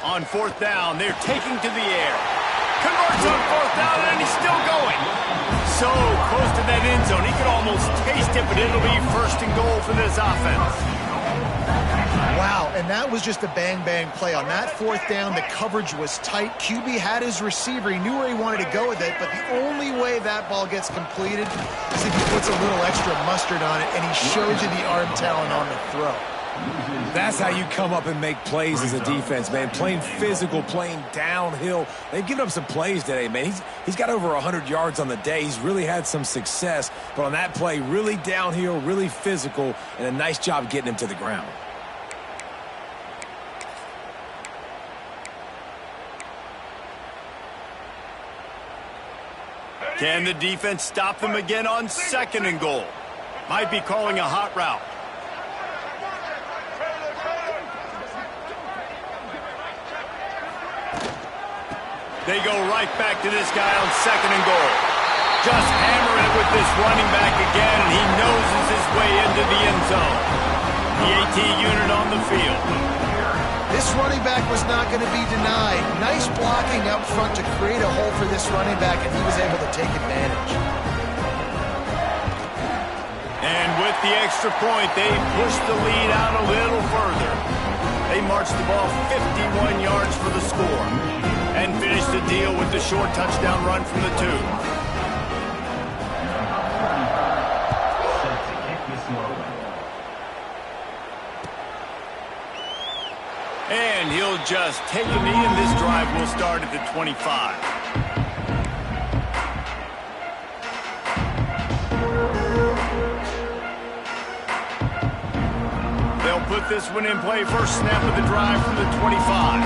On fourth down, they're taking to the air. Converts on fourth down, and he's still going. So close to that end zone, he could almost taste it, but it'll be first and goal for this offense. Wow, and that was just a bang-bang play. On that fourth down, the coverage was tight. QB had his receiver. He knew where he wanted to go with it, but the only way that ball gets completed is if he puts a little extra mustard on it, and he shows you the arm talent on the throw. That's how you come up and make plays as a defense, man. Playing physical, playing downhill. They've given up some plays today, man. He's got over 100 yards on the day. He's really had some success, but on that play, really downhill, really physical, and a nice job getting him to the ground. Can the defense stop them again on 2nd and goal? Might be calling a hot route. They go right back to this guy on 2nd and goal. Just hammering it with this running back again, and he noses his way into the end zone. The AT unit on the field. This running back was not going to be denied. Nice blocking up front to create a hole for this running back, and he was able to take advantage. And with the extra point, they pushed the lead out a little further. They marched the ball 51 yards for the score and finished the deal with the short touchdown run from the 2. And he'll just take a knee, and this drive will start at the 25. They'll put this one in play. First snap of the drive from the 25.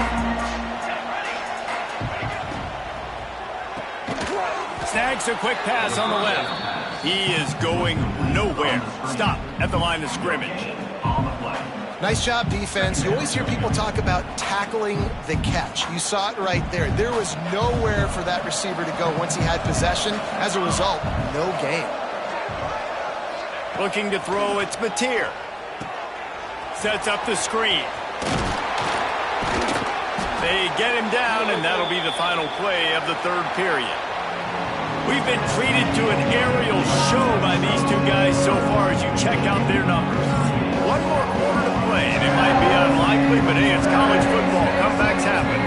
Snags a quick pass on the left. He is going nowhere. Stop at the line of scrimmage. Nice job, defense. You always hear people talk about tackling the catch. You saw it right there. There was nowhere for that receiver to go once he had possession. As a result, no gain. Looking to throw, it's Mateer. Sets up the screen. They get him down, and that'll be the final play of the 3rd period. We've been treated to an aerial show by these two guys so far as you check out their numbers. One more quarter to play, and it might be unlikely, but hey, it's college football. Comebacks happen.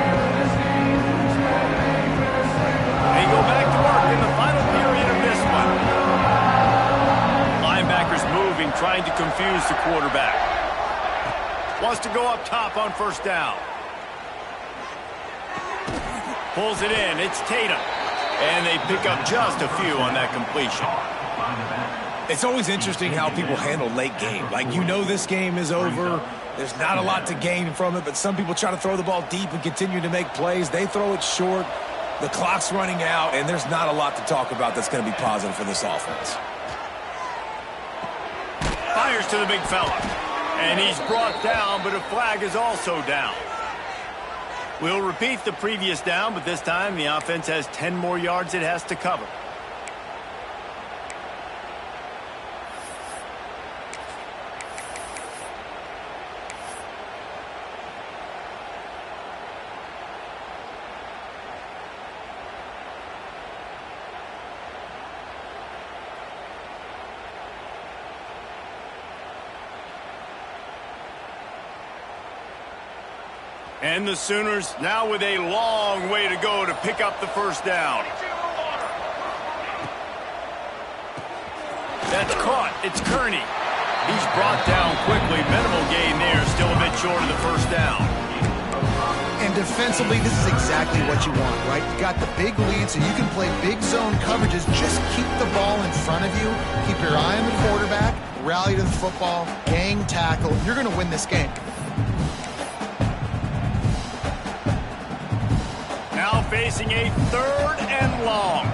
They go back to work in the final period of this one. Linebackers moving, trying to confuse the quarterback. Wants to go up top on 1st down. Pulls it in. It's Tatum. And they pick up just a few on that completion. It's always interesting how people handle late game. Like, you know this game is over. There's not a lot to gain from it, but some people try to throw the ball deep and continue to make plays. They throw it short. The clock's running out, and there's not a lot to talk about that's going to be positive for this offense. Fires to the big fella. And he's brought down, but a flag is also down. We'll repeat the previous down, but this time the offense has 10 more yards it has to cover. And the Sooners now with a long way to go to pick up the 1st down. That's caught. It's Kearney. He's brought down quickly. Minimal gain there. Still a bit short of the 1st down. And defensively, this is exactly what you want, right? You got the big lead, so you can play big zone coverages. Just keep the ball in front of you. Keep your eye on the quarterback. Rally to the football. Gang tackle. You're going to win this game. Now facing a 3rd and long.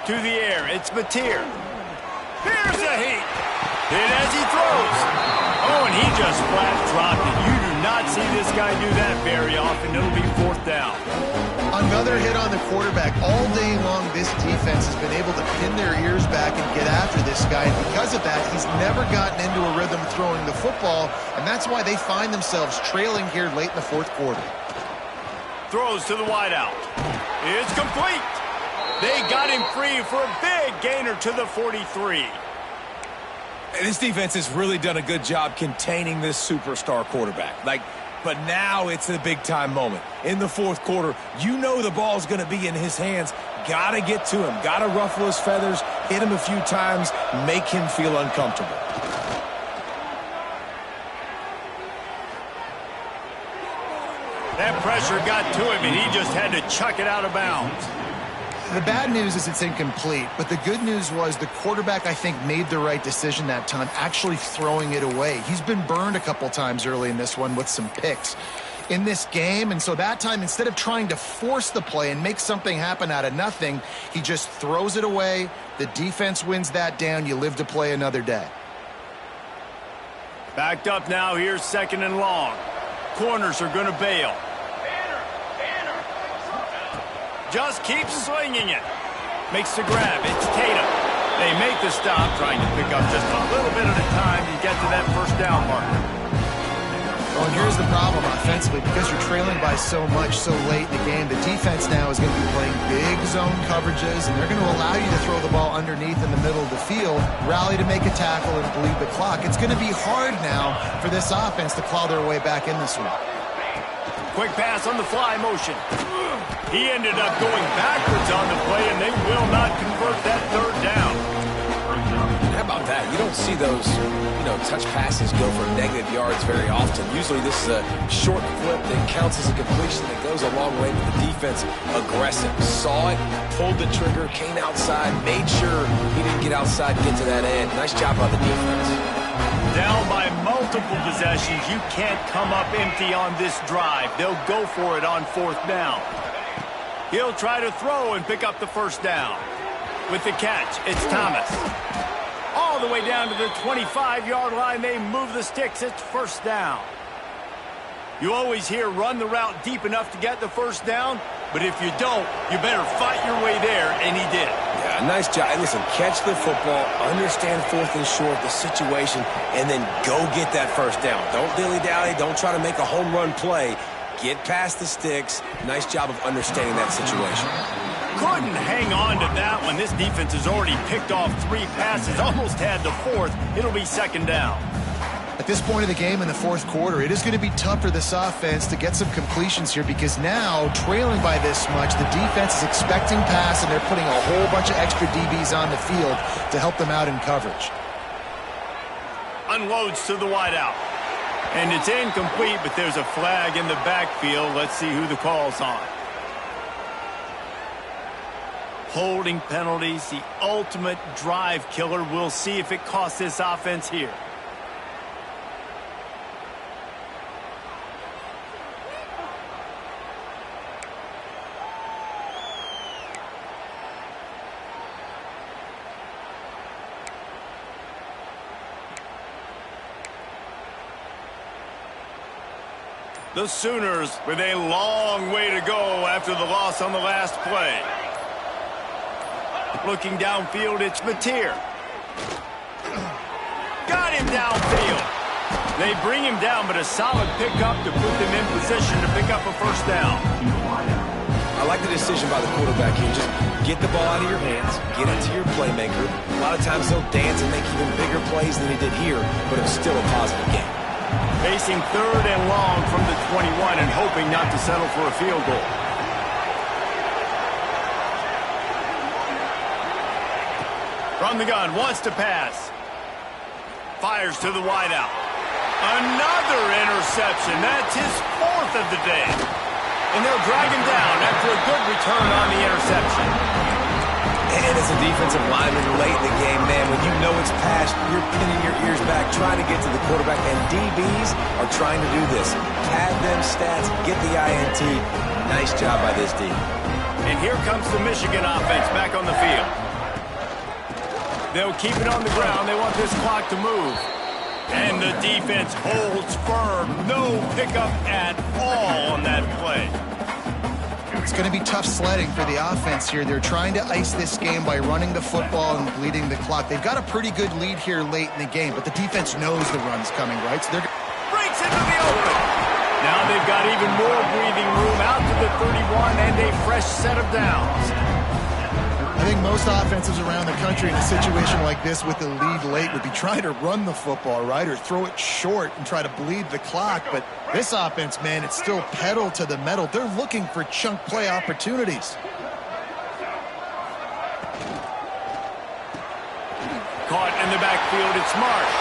To the air, it's Mateer. Here's a heat. Hit as he throws. Oh, and he just flat dropped it. You do not see this guy do that very often. It'll be 4th down. Another hit on the quarterback. All day long, this defense has been able to pin their ears back and get after this guy. And because of that, he's never gotten into a rhythm throwing the football. And that's why they find themselves trailing here late in the 4th quarter. Throws to the wideout. It's complete. They got him free for a big gainer to the 43. This defense has really done a good job containing this superstar quarterback. But now it's the big-time moment. In the fourth quarter, you know the ball's going to be in his hands. Got to get to him. Got to ruffle his feathers, hit him a few times, make him feel uncomfortable. That pressure got to him, and he just had to chuck it out of bounds. The bad news is it's incomplete, but the good news was the quarterback, I think, made the right decision that time, actually throwing it away. He's been burned a couple times early in this one with some picks in this game, and so that time, instead of trying to force the play and make something happen out of nothing, he just throws it away. The defense wins that down. You live to play another day. Backed up now, here's 2nd and long. Corners are going to bail. Just keeps swinging it. Makes the grab. It's Tatum. They make the stop, trying to pick up just a little bit at a time to get to that first down marker. Well, and here's the problem offensively. Because you're trailing by so much so late in the game, the defense now is going to be playing big zone coverages, and they're going to allow you to throw the ball underneath in the middle of the field, rally to make a tackle, and bleed the clock. It's going to be hard now for this offense to claw their way back in this one. Quick pass on the fly motion. He ended up going backwards on the play, and they will not convert that 3rd down. How about that? You don't see those, touch passes go for negative yards very often. Usually this is a short flip that counts as a completion that goes a long way with the defense aggressive. Saw it, pulled the trigger, came outside, made sure he didn't get outside and get to that end. Nice job by the defense. Down by multiple possessions, you can't come up empty on this drive. They'll go for it on 4th down. He'll try to throw and pick up the first down. With the catch, it's Thomas. All the way down to the 25-yard line, they move the sticks. It's 1st down. You always hear run the route deep enough to get the first down, but if you don't, you better fight your way there, and he did. Yeah, nice job. And listen, catch the football, understand 4th and short, the situation, and then go get that first down. Don't dilly-dally. Don't try to make a home run play. Get past the sticks. Nice job of understanding that situation. Couldn't hang on to that one. This defense has already picked off 3 passes, almost had the 4th. It'll be 2nd down. At this point of the game in the fourth quarter, it is going to be tough for this offense to get some completions here because now, trailing by this much, the defense is expecting pass, and they're putting a whole bunch of extra DBs on the field to help them out in coverage. Unloads to the wideout. And it's incomplete, but there's a flag in the backfield. Let's see who the call's on. Holding penalties, the ultimate drive killer. We'll see if it costs this offense here. The Sooners with a long way to go after the loss on the last play. Looking downfield, it's Mateer. Got him downfield. They bring him down, but a solid pickup to put them in position to pick up a first down. I like the decision by the quarterback here. Just get the ball out of your hands, get it to your playmaker. A lot of times he'll dance and make even bigger plays than he did here, but it was still a positive game. Facing 3rd and long from the 21 and hoping not to settle for a field goal. From the gun, wants to pass. Fires to the wideout. Another interception. That's his 4th of the day. And they'll drag him down after a good return on the interception. And as a defensive lineman late in the game, man, when you know it's past, you're pinning your ears back, trying to get to the quarterback, and DBs are trying to do this. Pad them stats, get the INT. Nice job by this D. And here comes the Michigan offense back on the field. They'll keep it on the ground. They want this clock to move. And the defense holds firm. No pickup at all on that play. It's going to be tough sledding for the offense here. They're trying to ice this game by running the football and bleeding the clock. They've got a pretty good lead here late in the game, but the defense knows the run's coming, right? So they're breaks into the open. Now they've got even more breathing room out to the 31 and a fresh set of downs. I think most offenses around the country in a situation like this with the lead late would be trying to run the football, right, or throw it short and try to bleed the clock. But this offense, man, it's still pedal to the metal. They're looking for chunk play opportunities. Caught in the backfield, it's Marsh.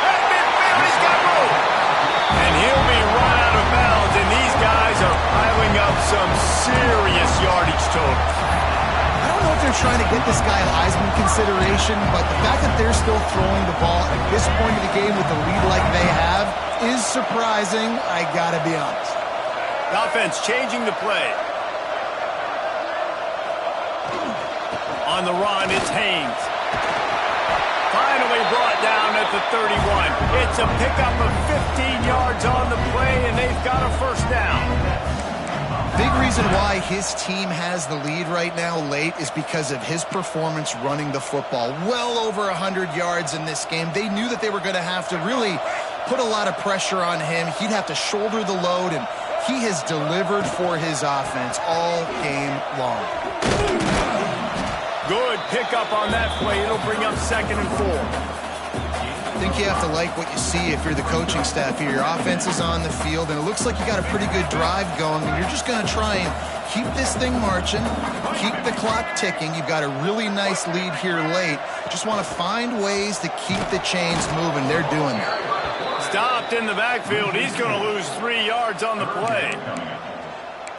At midfield, he's got room. And he'll be run out of bounds, and these guys are piling up some serious yardage totals. I don't know if they're trying to get this guy Heisman consideration, but the fact that they're still throwing the ball at this point of the game with the lead like they have is surprising, I gotta be honest. The offense changing the play. On the run, it's Haynes. Finally brought down at the 31. It's a pickup of 15 yards on the play, and they've got a first down. Big reason why his team has the lead right now late is because of his performance running the football. Well over 100 yards in this game. They knew that they were going to have to really put a lot of pressure on him. He'd have to shoulder the load, and he has delivered for his offense all game long. Good pickup on that play. It'll bring up 2nd and 4. I think you have to like what you see if you're the coaching staff here. Your offense is on the field, and it looks like you got a pretty good drive going, and you're just going to try and keep this thing marching, keep the clock ticking. You've got a really nice lead here late. Just want to find ways to keep the chains moving. They're doing that. Stopped in the backfield. He's going to lose 3 yards on the play.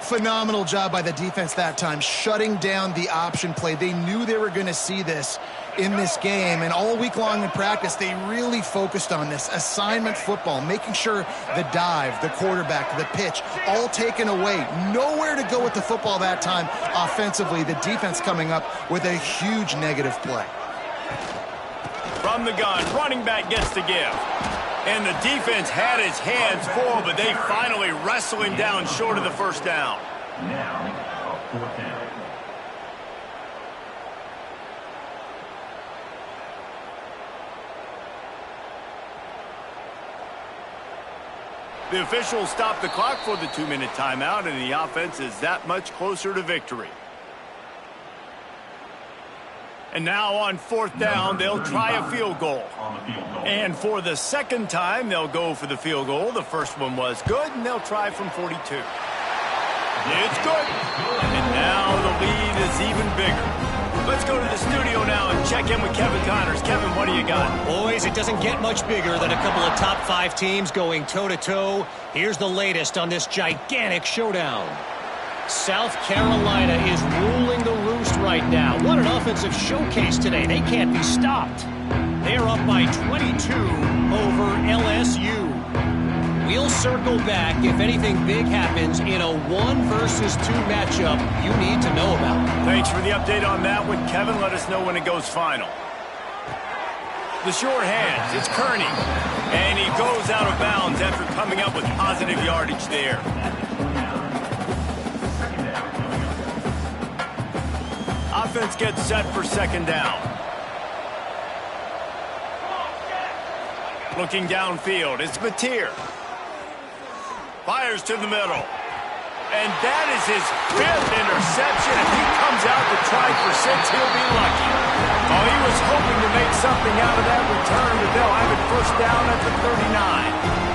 Phenomenal job by the defense that time, shutting down the option play. They knew they were going to see this in this game, and all week long in practice, they really focused on this assignment football, making sure the dive, the quarterback, the pitch, all taken away. Nowhere to go with the football that time offensively. The defense coming up with a huge negative play. From the gun, running back gets the give. And the defense had his hands full, but they finally wrestle him down short of the first down. Now, a 4th down. The officials stop the clock for the 2-minute timeout, and the offense is that much closer to victory. And now on 4th down, they'll try a field goal. And for the second time, they'll go for the field goal. The first one was good, and they'll try from 42. It's good. And now the lead is even bigger. Let's go to the studio now and check in with Kevin Connors. Kevin, what do you got? Boys, it doesn't get much bigger than a couple of top 5 teams going toe-to-toe. Here's the latest on this gigantic showdown. South Carolina is ruling the roost right now. What an offensive showcase today. They can't be stopped. They're up by 22 over LSU. We'll circle back if anything big happens in a 1 versus 2 matchup you need to know about. Thanks for the update on that one, Kevin. Let us know when it goes final. The short hands, it's Kearney. And he goes out of bounds after coming up with positive yardage there. Offense gets set for 2nd down. Looking downfield, it's Mateer. Fires to the middle. And that is his 5th interception. If he comes out to try for 6, he'll be lucky. Oh, he was hoping to make something out of that return, but they'll have it first down at the 39.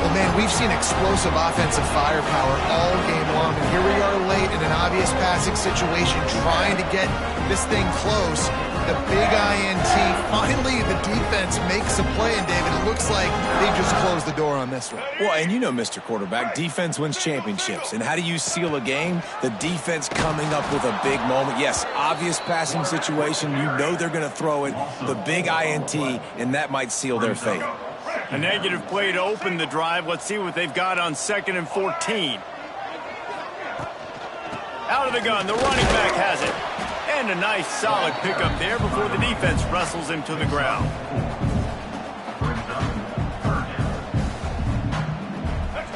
Well, man, we've seen explosive offensive firepower all game long, and here we are late in an obvious passing situation trying to get this thing close. The big INT. Finally, the defense makes a play, and David, it looks like they just closed the door on this one. Well, and you know, Mr. Quarterback, defense wins championships. And how do you seal a game? The defense coming up with a big moment. Yes, obvious passing situation. You know they're going to throw it. The big INT, and that might seal their fate. A negative play to open the drive. Let's see what they've got on 2nd and 14. Out of the gun, the running back has it. And a nice solid pickup there before the defense wrestles him to the ground.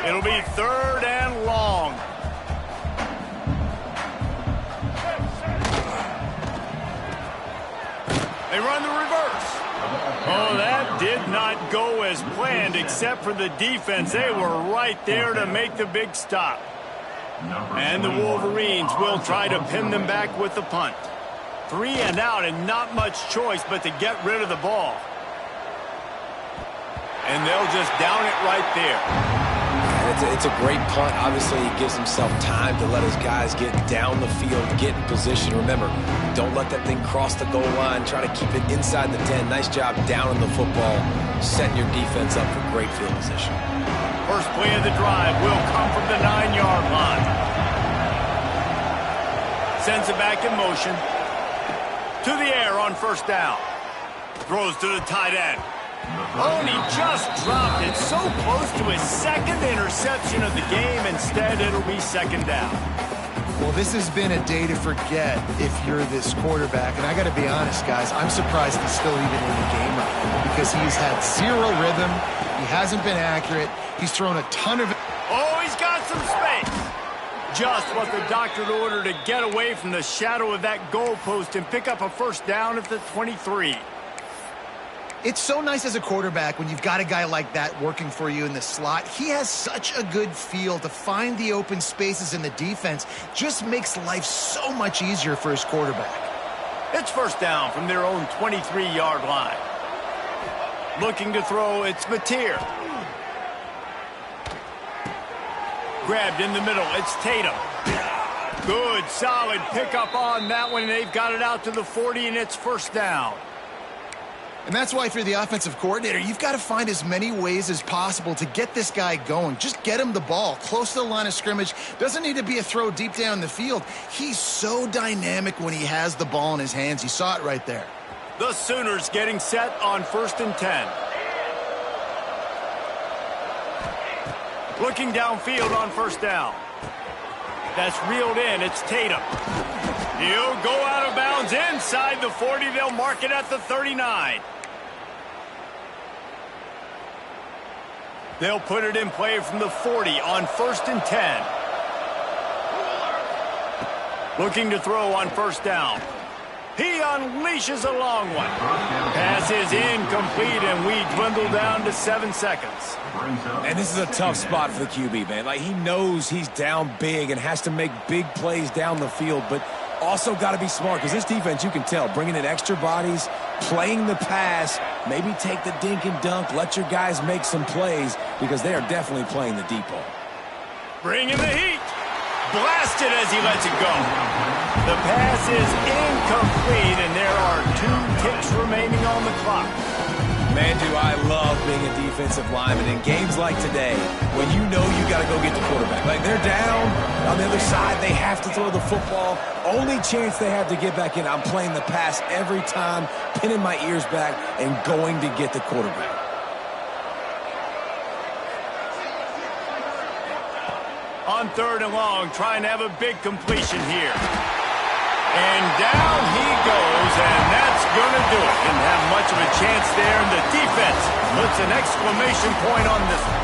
It'll be 3rd and long. They run the reverse. Oh, that did not go as planned except for the defense. They were right there to make the big stop. And the Wolverines will try to pin them back with the punt. 3 and out and not much choice but to get rid of the ball. And they'll just down it right there. It's a great punt. Obviously, he gives himself time to let his guys get down the field, get in position. Remember, don't let that thing cross the goal line. Try to keep it inside the 10. Nice job down in the football, setting your defense up for great field position. First play of the drive will come from the 9-yard line. Sends it back in motion. To the air on first down. Throws to the tight end. Oh, and he just dropped it so close to his second interception of the game. Instead, it'll be second down. Well, this has been a day to forget if you're this quarterback. And I got to be honest, guys, I'm surprised he's still even in the game right now because he's had zero rhythm. He hasn't been accurate. He's thrown a ton of... Oh, he's got some space. Just what the doctor ordered to get away from the shadow of that goalpost and pick up a first down at the 23. It's so nice as a quarterback when you've got a guy like that working for you in the slot. He has such a good feel to find the open spaces in the defense. Just makes life so much easier for his quarterback. It's first down from their own 23-yard line. Looking to throw, it's Mateer. Grabbed in the middle, it's Tatum. Good, solid pickup on that one. They've got it out to the 40, and it's first down. And that's why if you're the offensive coordinator, you've got to find as many ways as possible to get this guy going. Just get him the ball close to the line of scrimmage. Doesn't need to be a throw deep down the field. He's so dynamic when he has the ball in his hands. You saw it right there. The Sooners getting set on 1st and 10. Looking downfield on first down. That's reeled in. It's Tatum. He'll go out of bounds inside the 40. They'll mark it at the 39. They'll put it in play from the 40 on 1st and 10. Looking to throw on first down. He unleashes a long one. Pass is incomplete, and we dwindle down to 7 seconds. And this is a tough spot for the QB, man. Like, he knows he's down big and has to make big plays down the field, but also got to be smart because this defense, you can tell, bringing in extra bodies, playing the pass, maybe take the dink and dunk, let your guys make some plays because they are definitely playing the deep ball. Bringing the heat. Blasted as he lets it go. The pass is incomplete, and there are 2 ticks remaining on the clock. Man, do I love being a defensive lineman in games like today when you know you got to go get the quarterback. Like, they're down on the other side. They have to throw the football. Only chance they have to get back in. I'm playing the pass every time, pinning my ears back and going to get the quarterback. On 3rd and long, trying to have a big completion here. And down he goes, and that's going to do it. Didn't have much of a chance there, and the defense puts an exclamation point on this one.